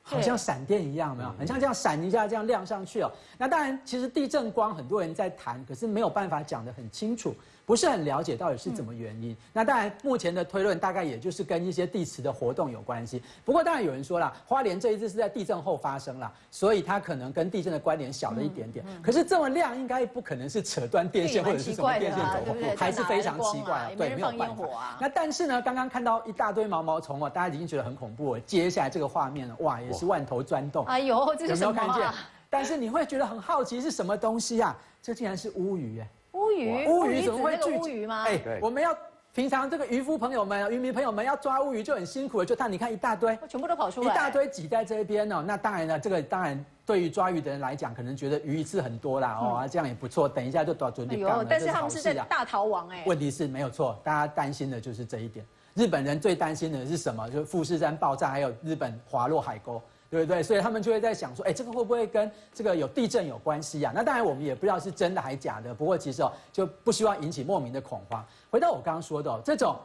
好像闪电一样，没有？很像这样闪一下，这样亮上去哦。那当然，其实地震光很多人在谈，可是没有办法讲得很清楚，不是很了解到底是怎么原因。那当然，目前的推论大概也就是跟一些地磁的活动有关系。不过当然有人说了，花莲这一次是在地震后发生了，所以它可能跟地震的关联小了一点点。可是这么亮，应该不可能是扯断电线或者是什么电线走火，还是非常奇怪。对，没有办法。那但是呢，刚刚看到一大堆毛毛虫哦，大家已经觉得很恐怖了。接下来这个画面呢，哇，也是万头钻动。哎呦，这是什么？有没有看见？但是你会觉得很好奇是什么东西啊？这竟然是乌鱼乌鱼怎么会聚乌鱼吗？我们要平常这个渔夫朋友们、渔民朋友们要抓乌鱼就很辛苦了，就你看一大堆，全部都跑出来，一大堆挤在这边哦。那当然了，这个当然对于抓鱼的人来讲，可能觉得鱼一次很多啦，这样也不错。等一下就抓准点干了，但是他们是在大逃亡问题是没有错，大家担心的就是这一点。日本人最担心的是什么？就是富士山爆炸，还有日本滑落海沟。对不对？所以他们就会在想说，这个会不会跟这个有地震有关系啊？那当然我们也不知道是真的还假的。不过其实就不希望引起莫名的恐慌。回到我刚刚说的这种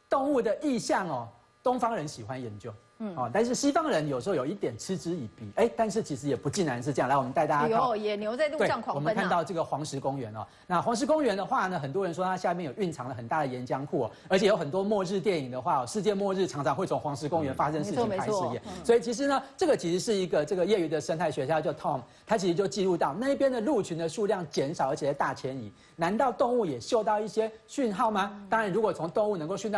动物的意象东方人喜欢研究。但是西方人有时候有一点嗤之以鼻，但是其实也不尽然是这样。来，我们带大家看，野牛在路上狂奔。我们看到这个黄石公园那黄石公园的话呢，很多人说它下面有蕴藏了很大的岩浆库而且有很多末日电影的话，世界末日常常会从黄石公园发生事情开始演。所以其实呢，这个其实是一个这个业余的生态学家叫 Tom， 他其实就记录到那边的鹿群的数量减少，而且在大迁移。难道动物也嗅到一些讯号吗？当然，如果从动物能够嗅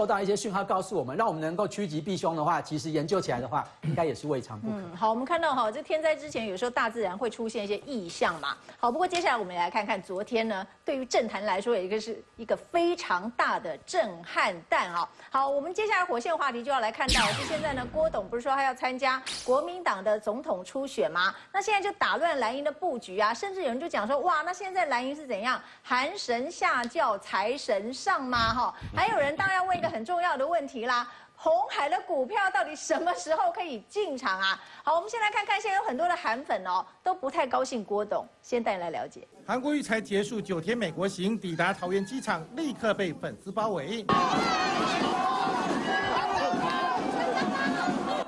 到一些讯号，告诉我们，让我们能够趋吉避凶的话，其实研究起来的话，应该也是未尝不可。好，我们看到这天灾之前，有时候大自然会出现一些异象嘛。好，不过接下来我们来看看昨天呢，对于政坛来说，也是一个非常大的震撼弹好，我们接下来火线话题就要来看到，是现在呢，郭董不是说他要参加国民党的总统初选吗？那现在就打乱蓝营的布局啊，甚至有人就讲说，哇，那现在蓝营是怎样？寒神下轿，财神上吗？还有人当然要问一个很重要的问题啦。鸿海的股票到底什么时候可以进场啊？好，我们先来看看，现在有很多的韩粉都不太高兴郭董，先带你来了解。韩国瑜才结束9天美国行，抵达桃园机场，立刻被粉丝包围。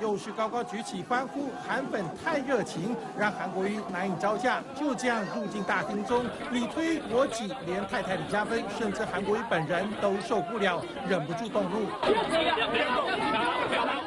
又是高高举起欢呼，韩粉太热情，让韩国瑜难以招架。就这样入境大厅中，你推我挤，连太太李嘉芬，甚至韩国瑜本人都受不了，忍不住动怒。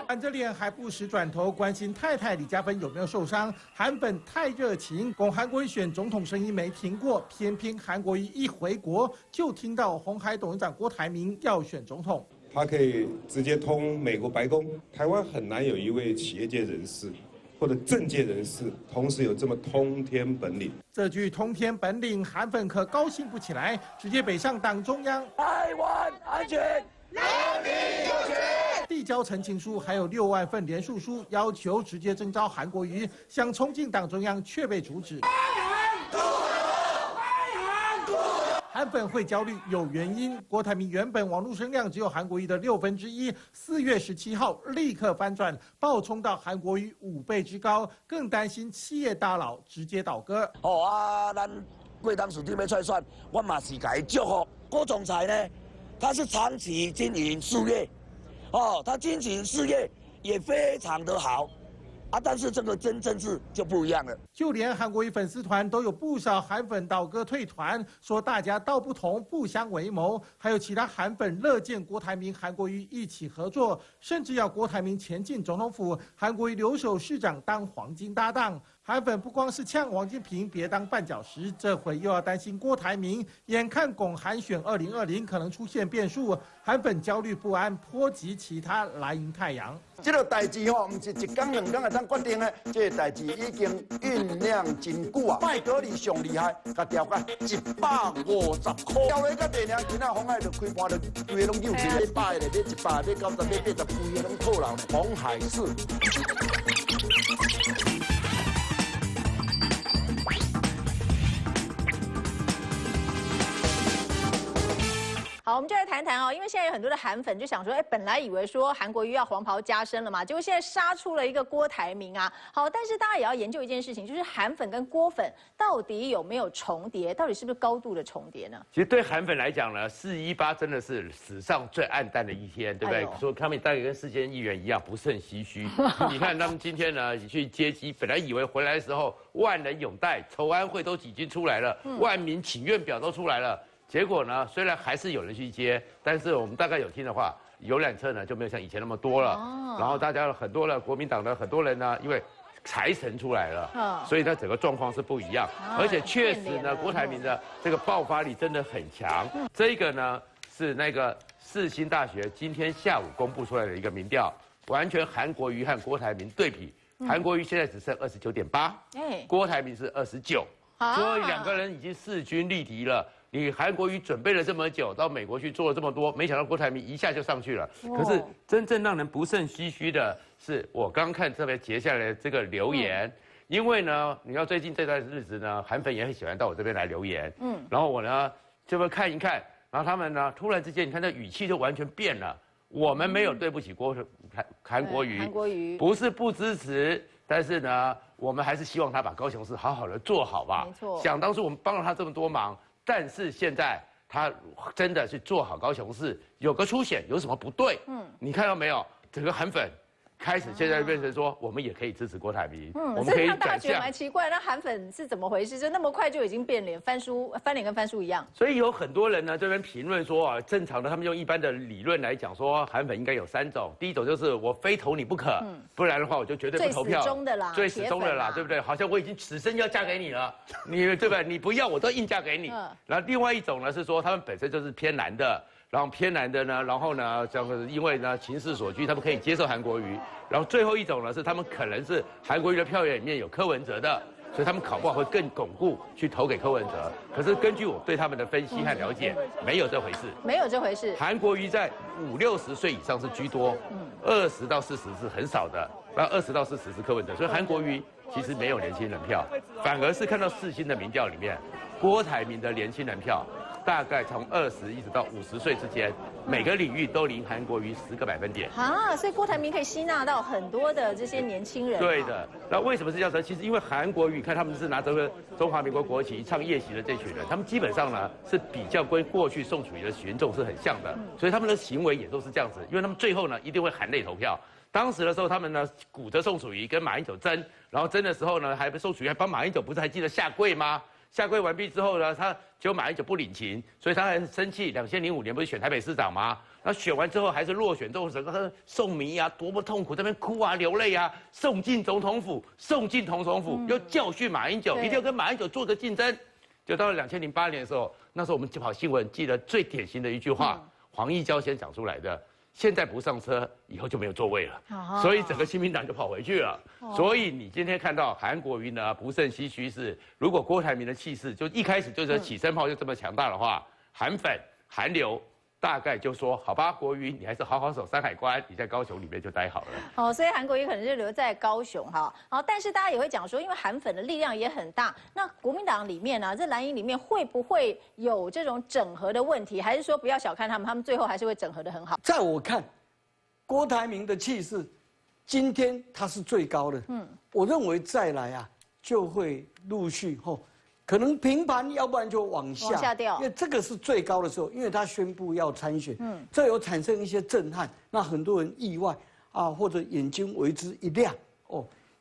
板着脸还不时转头关心太太李嘉芬有没有受伤。韩粉太热情，拱韩国瑜选总统声音没停过，偏偏韩国瑜一回国，就听到鸿海董事长郭台铭要选总统。他可以直接通美国白宫，台湾很难有一位企业界人士或者政界人士同时有这么通天本领。这句通天本领，韩粉可高兴不起来，直接北上党中央。台湾安全，人民有权。递交陈情书，还有6万份联署书，要求直接征召韩国瑜，想冲进党中央却被阻止。韩粉会焦虑有原因，郭台铭原本网络声量只有韩国瑜的1/6，4月17号立刻翻转，暴冲到韩国瑜5倍之高，更担心企业大佬直接倒戈。咱贵党属地要出来选，我嘛是给他祝福。郭总裁呢，他是长期经营事业，他经营事业也非常的好，啊，但是这个真政治就不一样了。就连韩国瑜粉丝团都有不少韩粉倒戈退团，说大家道不同，不相为谋。还有其他韩粉乐见郭台铭、韩国瑜一起合作，甚至要郭台铭前进总统府，韩国瑜留守市长当黄金搭档。韩粉不光是呛王金平别当绊脚石，这回又要担心郭台铭。眼看拱韩选2020可能出现变数，韩粉焦虑不安，波及其他蓝营太阳。这个代志吼，不是一天两天会当决定的，这个代志已经酝酿真久啊。麦格里上厉害，甲调到150块，调来到地两今仔红海就开盘就规个拢扭起来，100的、100的、190的、180的，规个拢套牢呢。红海市。好，我们就来谈谈哦，因为现在有很多的韩粉就想说，哎，本来以为说韩国瑜要黄袍加身了嘛，结果现在杀出了一个郭台铭啊。好，但是大家也要研究一件事情，就是韩粉跟郭粉到底有没有重叠，到底是不是高度的重叠呢？其实对韩粉来讲呢，418真的是史上最暗淡的一天，对不对？说他们大概跟世间议员一样，不胜唏嘘。你看他们今天呢去接机，本来以为回来的时候万人拥戴，筹安会都已经出来了，万民请愿表都出来了。结果呢，虽然还是有人去接，但是我们大概有听的话，游览车呢就没有像以前那么多了。然后大家很多的国民党的很多人呢，因为财神出来了，所以呢整个状况是不一样。而且确实呢，郭台铭的这个爆发力真的很强。这个呢是那个世新大学今天下午公布出来的一个民调，完全韩国瑜和郭台铭对比，韩国瑜现在只剩29.8，郭台铭是29，所以两个人已经势均力敌了。你韩国瑜准备了这么久，到美国去做了这么多，没想到郭台铭一下就上去了。可是真正让人不胜唏嘘的是，我刚看这边截下来的这个留言，因为呢，你要最近这段日子呢，韩粉也很喜欢到我这边来留言，然后我呢就会看一看，然后他们呢突然之间，你看这语气就完全变了。我们没有对不起韩国瑜，不是不支持，但是呢，我们还是希望他把高雄市好好的做好吧。没错，想当初我们帮了他这么多忙。但是现在他真的是做好高雄市，有个出险，有什么不对？你看到没有？整个韩粉开始现在变成说，我们也可以支持郭台铭，我们可以让大家觉得蛮奇怪，那韩粉是怎么回事？就那么快就已经变脸，翻脸跟翻书一样。所以有很多人呢这边评论说啊，正常的他们用一般的理论来讲说，韩粉应该有3种，第一种就是我非投你不可，不然的话我就绝对不投票。最死忠的啦，最死忠的啦，对不对？好像我已经此生要嫁给你了，你对吧？你不要我都硬嫁给你。然后另外一种呢是说，他们本身就是偏蓝的。然后偏蓝的呢，然后呢，这样因为呢情势所趋，他们可以接受韩国瑜。然后最后一种呢，是他们可能是韩国瑜的票源里面有柯文哲的，所以他们搞不好会更巩固去投给柯文哲。可是根据我对他们的分析和了解，没有这回事。没有这回事。韩国瑜在50、60岁以上是居多，20到40是很少的，然后20到40是柯文哲，所以韩国瑜其实没有年轻人票，反而是看到世新的民调里面，郭台铭的年轻人票。大概从20一直到50岁之间，每个领域都赢韩国瑜10个百分点啊！所以郭台铭可以吸纳到很多的这些年轻人。对的，那为什么是这样子？其实因为韩国瑜，看他们是拿着个中华民国国旗唱夜袭的这群人，他们基本上呢是比较跟过去宋楚瑜的群众是很像的，所以他们的行为也都是这样子。因为他们最后呢一定会含泪投票。当时的时候，他们呢鼓着宋楚瑜跟马英九争，然后争的时候呢，宋楚瑜还帮马英九不是还记得下跪吗？下跪完毕之后呢，结果马英九不领情，所以他还生气。2005年不是选台北市长吗？那选完之后还是落选之后，整个宋迷啊，多么痛苦，在那边哭啊、流泪啊，送进总统府，又教训马英九，一定要跟马英九做个竞争。就到了2008年的时候，那时候我们就跑新闻记得最典型的一句话，黄义交先讲出来的。现在不上车，以后就没有座位了，所以整个亲民党就跑回去了。所以你今天看到韩国瑜呢不胜唏嘘是，如果郭台铭的气势就一开始就是起身炮就这么强大的话，韩粉韩流大概就说好吧，国瑜你还是好好守山海关，你在高雄里面就待好了。所以韩国瑜可能就留在高雄哈。但是大家也会讲说，因为韩粉的力量也很大，那国民党里面呢，这蓝营里面会不会有这种整合的问题？还是说不要小看他们最后还是会整合得很好？在我看，郭台铭的气势，今天他是最高的。我认为再来啊，就会陆续可能平盘，要不然就往下掉，因为这个是最高的时候，因为他宣布要参选，这有产生一些震撼，那很多人意外啊，或者眼睛为之一亮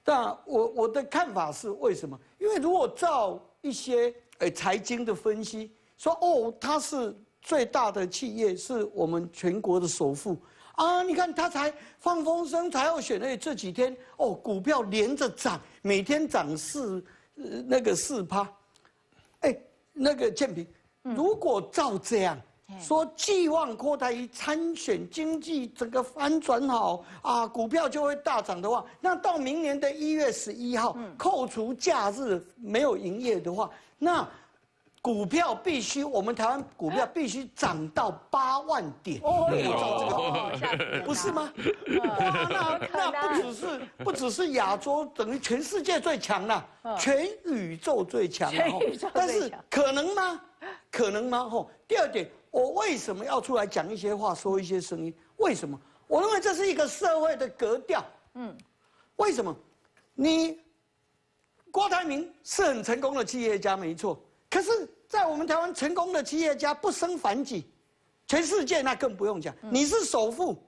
但我的看法是为什么？因为如果照一些财经的分析说，哦，它是最大的企业，是我们全国的首富啊！你看它才放风声，才要选，这几天哦，股票连着涨，每天涨4%，那个建平，如果照这样。说寄望郭台铭参选，经济整个翻转好啊，股票就会大涨的话，那到明年的1月11号，扣除假日没有营业的话，那股票我们台湾股票必须涨到8万点，不是吗？哇，那不只是亚洲，等于全世界最强了，全宇宙最强。但是可能吗？可能吗？第二点。我为什么要出来讲一些话，说一些声音？为什么？我认为这是一个社会的格调。为什么？郭台铭是很成功的企业家，没错。可是，在我们台湾成功的企业家不生反己，全世界那更不用讲。你是首富，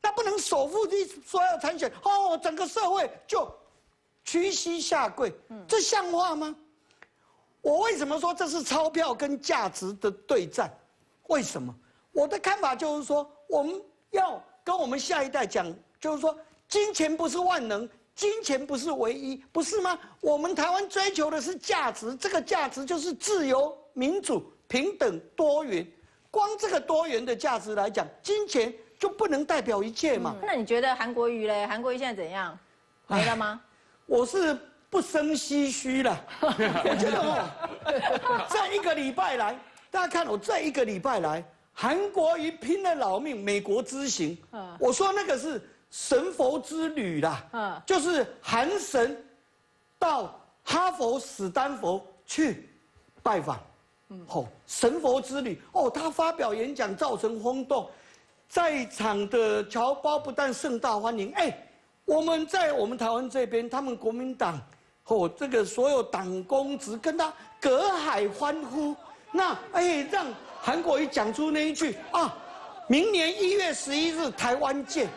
那不能首富一说要参选，哦，整个社会就屈膝下跪，这像话吗？我为什么说这是钞票跟价值的对战？为什么？我的看法就是说，我们要跟我们下一代讲，就是说，金钱不是万能，金钱不是唯一，不是吗？我们台湾追求的是价值，这个价值就是自由、民主、平等、多元。光这个多元的价值来讲，金钱就不能代表一切嘛。那你觉得韩国瑜嘞？韩国瑜现在怎样？没了吗？我是不生唏嘘了。我觉得这一个礼拜来。大家看，我这一个礼拜来，韩国瑜拼了老命，美国之行。我说那个是神佛之旅啦，就是韩神到哈佛、史丹佛去拜访。神佛之旅哦，他发表演讲造成轰动，在场的侨胞不但盛大欢迎，我们在我们台湾这边，他们国民党这个所有党公职跟他隔海欢呼。那让韩国瑜讲出那一句啊，明年1月11日台湾见。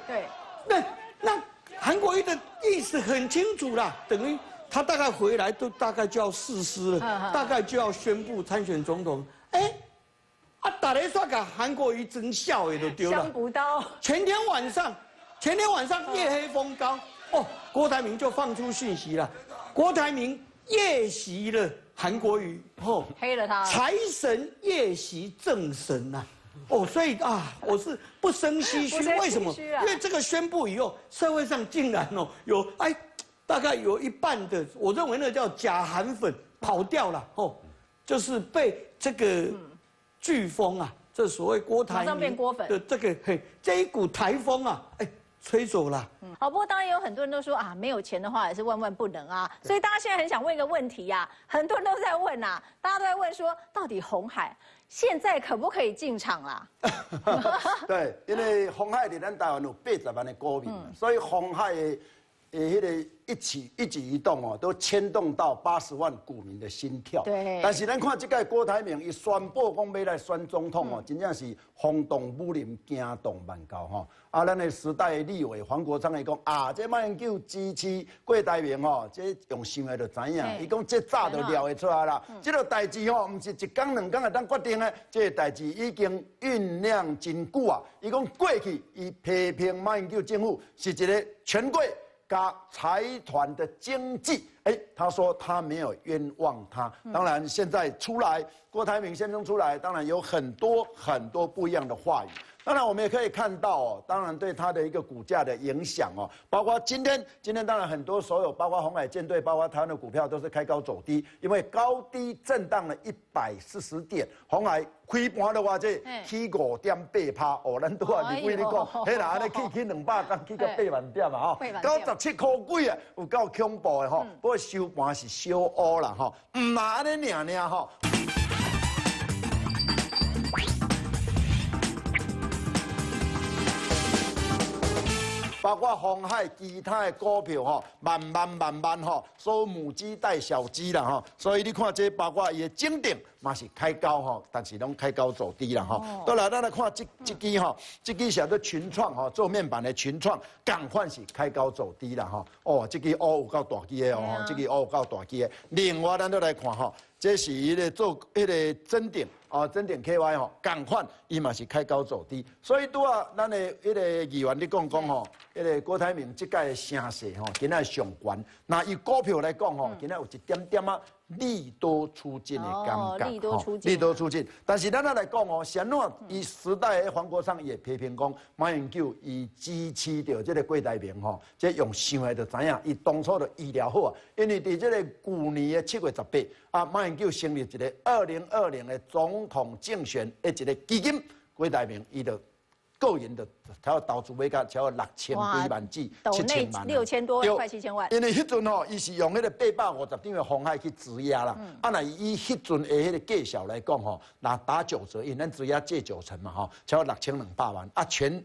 对，那韩国瑜的意思很清楚啦，等于他大概回来都大概就要誓师了，大概就要宣布参选总统。大家说个韩国瑜真笑的就丢了。想不到，前天晚上夜黑风高哦，郭台铭就放出讯息了，郭台铭夜袭了。韩国瑜黑了他，财神夜袭正神呐，所以我是不生唏嘘。为什么？因为这个宣布以后，社会上竟然有大概有一半的，我认为那叫假韩粉跑掉了就是被这个飓风啊，这所谓郭台铭的这一股台风啊，吹走了。好，不过当然也有很多人都说啊，没有钱的话也是万万不能啊。所以大家现在很想问一个问题呀，很多人都在问啊，大家都在问说，到底鸿海现在可不可以进场啦？对，因为鸿海在咱台湾有80万的股民，所以鸿海的迄个一举一动都牵动到80万股民的心跳。对。但是咱看这届郭台铭一宣布讲要来选总统真正是轰动武林，惊动万教咱的时代的立委黄国昌伊讲这马英九支持郭台铭这用想的就知影。伊讲这早就料会出来啦。这个代志唔是一天两天会当决定的，这个代志已经酝酿真久啊。伊讲过去伊批评马英九政府是一个权贵。加财团的经济，他说他没有冤枉他。当然，现在出来，郭台铭先生出来，当然有很多不一样的话语。当然，我们也可以看到当然对他的一个股价的影响包括今天当然很多所有包括鸿海舰队，包括台湾的股票都是开高走低，因为高低震荡了140点，鸿海开盘的话这起5.8%咱都你你讲，迄啦安尼起200刚起到8万点嘛97块几啊，有够恐怖的不过收盘是小乌啦唔嘛安尼尔包括鸿海其他的股票吼，万吼，所有母鸡带小鸡啦吼，所以你看这包括伊的整定嘛是开高吼，但是拢开高走低啦吼。倒来咱来看这支吼，这支是做群创吼，做面板的群创，共款是开高走低啦吼。哦，这支有够大支的哦，这支有够大支的。另外咱都来看吼。 这是伊咧做迄个真顶哦，真顶 KY 吼，共款伊嘛是开高走低，所以拄啊，咱的迄个议员咧讲吼，迄个郭台铭即届的声势吼，今仔上悬。那以股票来讲吼，今仔有一点点啊利多出尽的感觉，利多出尽，利多出尽。但是咱来讲哦，先喏，伊时代的黄国昌也批评讲，马英九伊支持着这个郭台铭吼，这用想的就知影，伊当初就预料好啊，因为伫这个去年的7月18啊，马英九成立一个2020的总统竞选的一个基金，郭台铭伊就个人的才要投资买到超过6000几万剂，7000万，6000多万，快7000万。因为迄阵吼，伊是用迄个850张的红海去质押啦。啊，那以迄阵的迄个计数来讲吼，那打9折，因为咱质押借9成嘛吼，超过6200万。啊，全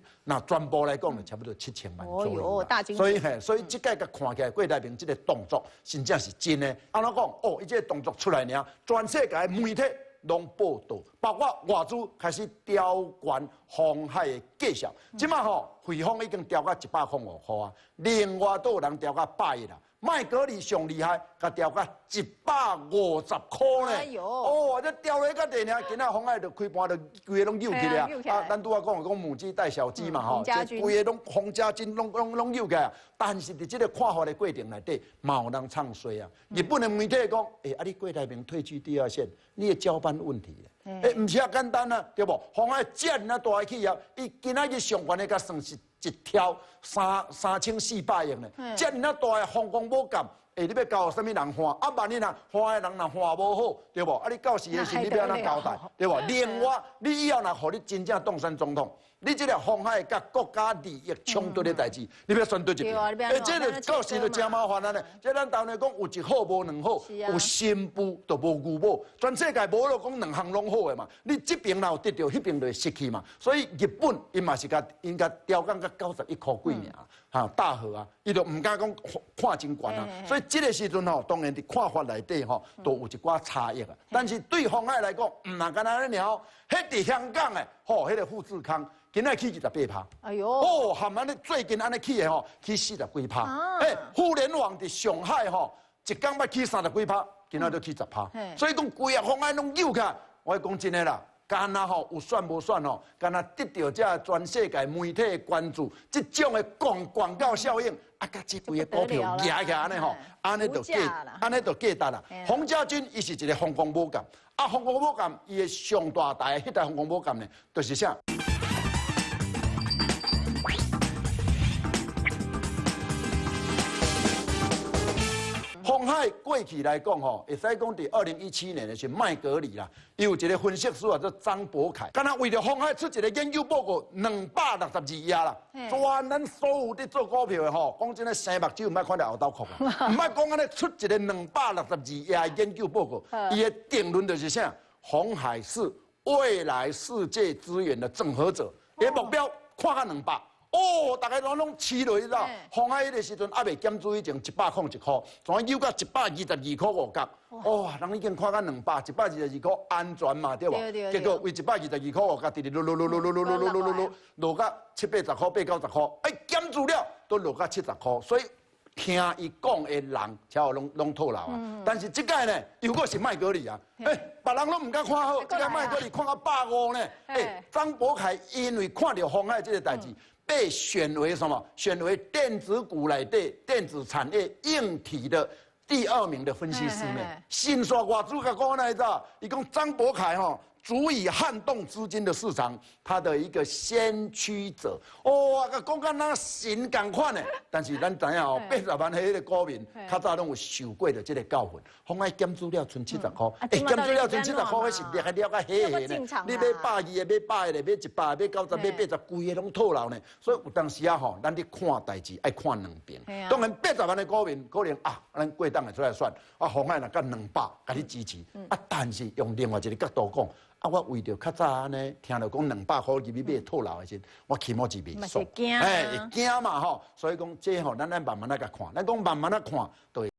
部来讲就差不多7000万左右。大金。所以这届甲看起来郭台铭这个动作，真正是真的。安怎讲？哦，伊这个动作出来呢，全世界媒体。 拢报道，包括外资开始调悬鸿海的计数，即马吼汇丰已经调到105块啊，另外都有人调到100啦，麦格里上厉害，甲调到150块呢。哎呦！哦，这调落个地呢，今仔鸿海就开盘就规个拢扭起来啊！咱拄仔讲母鸡带小鸡嘛吼，这规个拢洪家军拢扭起来。但是伫这个看法的过程内底，嘛有人唱衰啊！日本的媒体讲，啊，你郭台铭退居第2线，你的交班问题咧，唔是遐简单啊，对不？鸿海建那大个企业，伊今仔日上悬的甲算是一条3400亿呢，建那大个航空母舰。 你要交什么人换？啊，万一换的人换无好，对不？啊，你到时的时你要安怎交代，对不？另外，你以后若予你真正当选总统，你这个鸿海甲国家利益冲突的代志，你要选对一边。这个到时就真麻烦了呢。这咱台湾讲有一好无两好，有新妇就无牛母，全世界无就讲两项拢好的嘛。你这边若有得到，迄边就会失去嘛。所以日本伊嘛是应该调降到91块几尔。 哈，大河啊，伊就唔敢讲看真悬啊，所以这个时阵吼，当然伫看法内底吼，都有一寡差异啊。但是对鸿海来讲，唔那干那了，迄伫香港诶，吼，迄个富士康今仔起28%，哎呦，哦，含安尼最近安尼起诶吼，起40几%，互联网伫上海吼，一天要起30几%，今仔就起10%，所以讲规个鸿海拢扭起来，我讲真诶啦。 干那吼有算无算吼，干那得到这全世界媒体的关注，这种的广告效应，啊，甲这几个股票压起安尼吼，安尼就价值啦。洪家军伊是一个航空母舰，啊，航空母舰伊的上大台迄台航空母舰呢，就是啥？ 鸿海过去来讲吼，会使讲伫2017年的是麦格里啦，伊有一个分析师啊，叫张博凯，敢若为了鸿海出一个研究报告，262亿啦，全咱所有伫做股票的吼，讲真诶，生目睭唔捌看到后头壳啊，唔捌讲安尼出一个262亿的研究报告，伊的定论就是啥？鸿海是未来世界资源的整合者，伊目标看到200。 哦，大家拢吃落去啦。鸿海迄个时阵还未减租以前101块，从扭到122块5角。哇，人已经看到200，122块安全嘛，对无？结果为122块5角，直直落到780块、890块，哎，减租了都落到70块，所以听伊讲的人，才拢套牢啊。但是这届呢，如果是麦格里啊，别人拢唔敢看好，这个麦格里看到150呢。张博凯因为看到鸿海这个代志。 被选为什么？选为电子股内底电子产业硬体的第2名的分析师呢。新说外资甲讲那个，伊讲张博凯吼。 足以撼动资金的市场，他的一个先驱者。哦，讲到那神同款的，但是咱知影哦，80万迄个股民，较早拢有受过的这个教训。鸿海减资了，剩70块。减资了剩70块，迄是了了个黑黑呢。你买120的，买100的，买100，买90，买80，规个拢套牢呢。所以有当时啊吼，咱咧看代志爱看两边。当然80万的股民可能啊，咱过档来出来算，啊，鸿海若甲200，甲你支持。啊，但是用另外一个角度讲。啊，我为着较早呢，听到讲200块入去买套牢的时，我起码是袂爽，会惊会惊嘛吼。所以讲这吼，咱慢慢来甲看，咱讲慢慢来看，对。